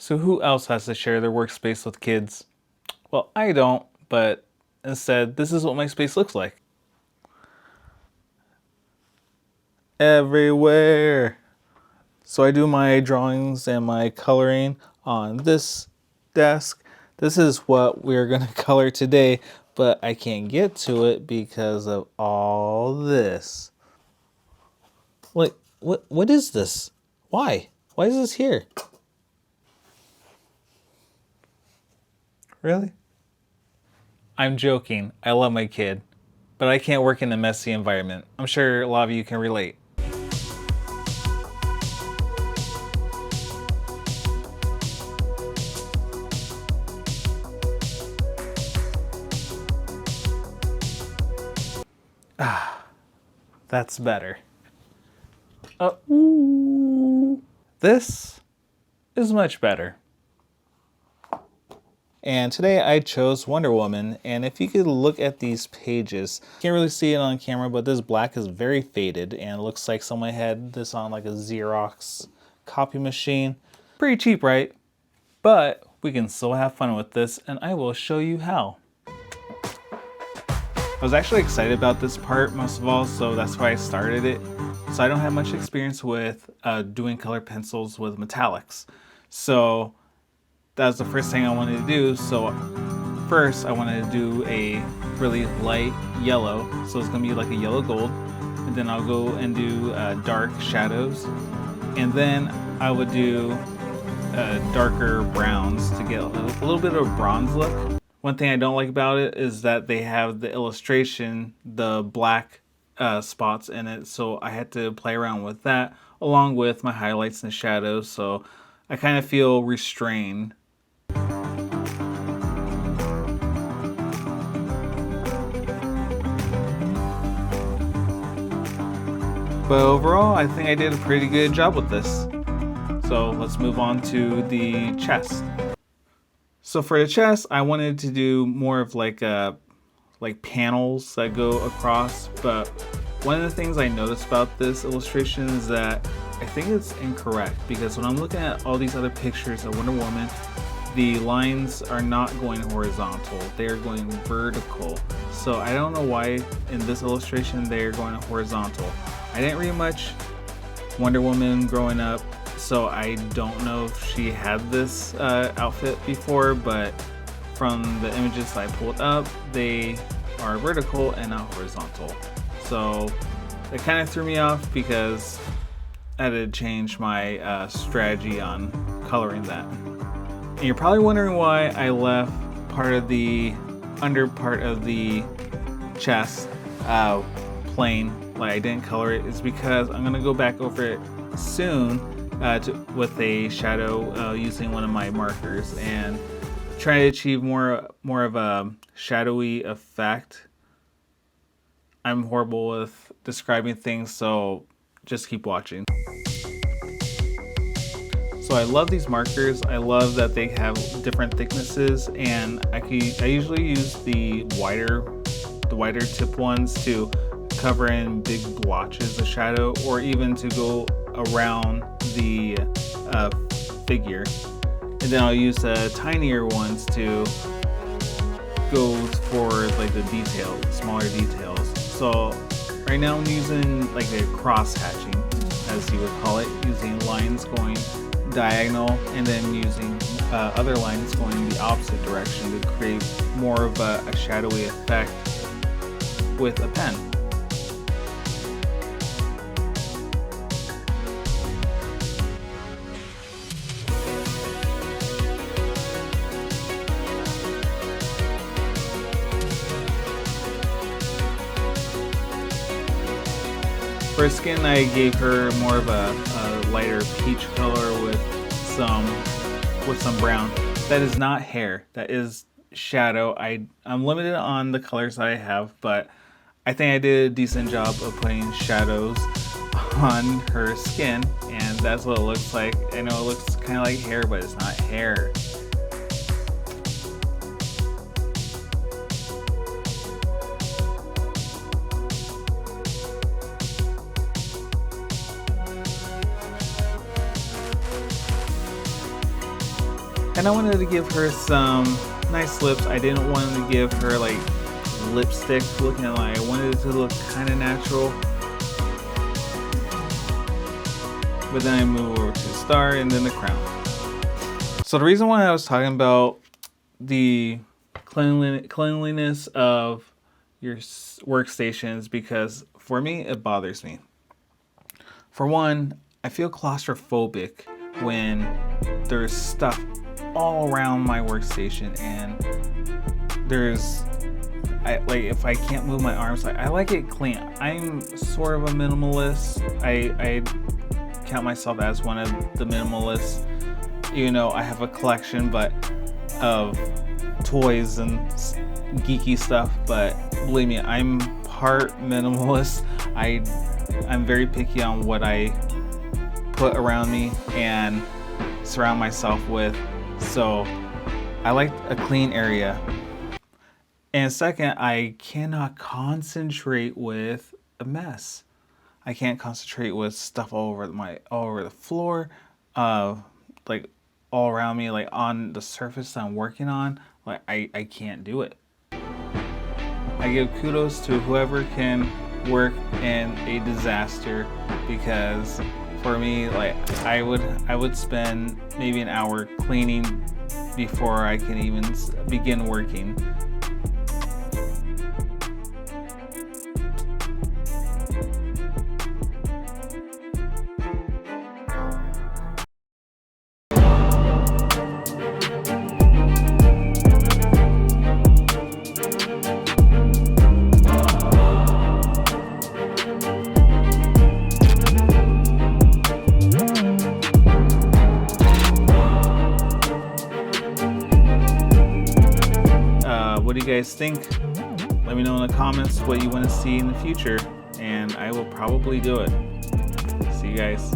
So who else has to share their workspace with kids? Well, I don't, but instead, this is what my space looks like. Everywhere. So I do my drawings and my coloring on this desk. This is what we're gonna color today, but I can't get to it because of all this. Wait, what is this? Why? Why is this here? Really? I'm joking. I love my kid, but I can't work in a messy environment. I'm sure a lot of you can relate. That's better. This is much better. And today I chose Wonder Woman, and if you could look at these pages, you can't really see it on camera, but this black is very faded, and it looks like someone had this on like a Xerox copy machine. Pretty cheap, right? But we can still have fun with this, and I will show you how. I was actually excited about this part most of all, so that's why I started it. So I don't have much experience with doing color pencils with metallics. So that was the first thing I wanted to do. So first I wanted to do a really light yellow. So it's gonna be like a yellow gold. And then I'll go and do dark shadows. And then I would do darker browns to get a little bit of a bronze look. One thing I don't like about it is that they have the illustration, the black spots in it, so I had to play around with that along with my highlights and shadows, so I kind of feel restrained. But overall, I think I did a pretty good job with this. So let's move on to the chest. So for the chest, I wanted to do more of like panels that go across, but one of the things I noticed about this illustration is that I think it's incorrect, because when I'm looking at all these other pictures of Wonder Woman, the lines are not going horizontal, they're going vertical. So I don't know why in this illustration they're going horizontal. I didn't read much Wonder Woman growing up, so I don't know if she had this outfit before, but from the images I pulled up, they are vertical and not horizontal. So it kind of threw me off because I had to change my strategy on coloring that. And you're probably wondering why I left part of the under part of the chest plain, like I didn't color it. It's because I'm gonna go back over it soon with a shadow using one of my markers and try to achieve more of a shadowy effect. I'm horrible with describing things, so just keep watching. So I love these markers. I love that they have different thicknesses, and I usually use the wider tip ones to cover in big blotches of shadow, or even to go around the figure. And then I'll use tinier ones to go for like the details, smaller details. So right now I'm using like a cross hatching, as you would call it, using lines going diagonal and then using other lines going the opposite direction to create more of a shadowy effect with a pen. For her skin, I gave her more of a lighter peach color with some brown. That is not hair, that is shadow. I'm limited on the colors that I have, but I think I did a decent job of putting shadows on her skin, and that's what it looks like. I know it looks kind of like hair, but it's not hair. And I wanted to give her some nice lips. I didn't want to give her like lipstick looking, like I wanted it to look kind of natural. But then I move over to the star and then the crown. So the reason why I was talking about the cleanliness of your workstations, because for me it bothers me. For one, I feel claustrophobic when there's stuff all around my workstation, and like if I can't move my arms, I like it clean. I'm sort of a minimalist. I count myself as one of the minimalists. You know, I have a collection of toys and geeky stuff, but believe me, I'm part minimalist. I'm very picky on what I put around me and surround myself with. So I like a clean area. And second, I cannot concentrate with a mess. I can't concentrate with stuff all over the floor, like all around me, like on the surface I'm working on. Like I can't do it. I give kudos to whoever can work in a disaster, because for me, like I would spend maybe an hour cleaning before I can even begin working. What do you guys think? Let me know in the comments what you want to see in the future, and I will probably do it. See you guys.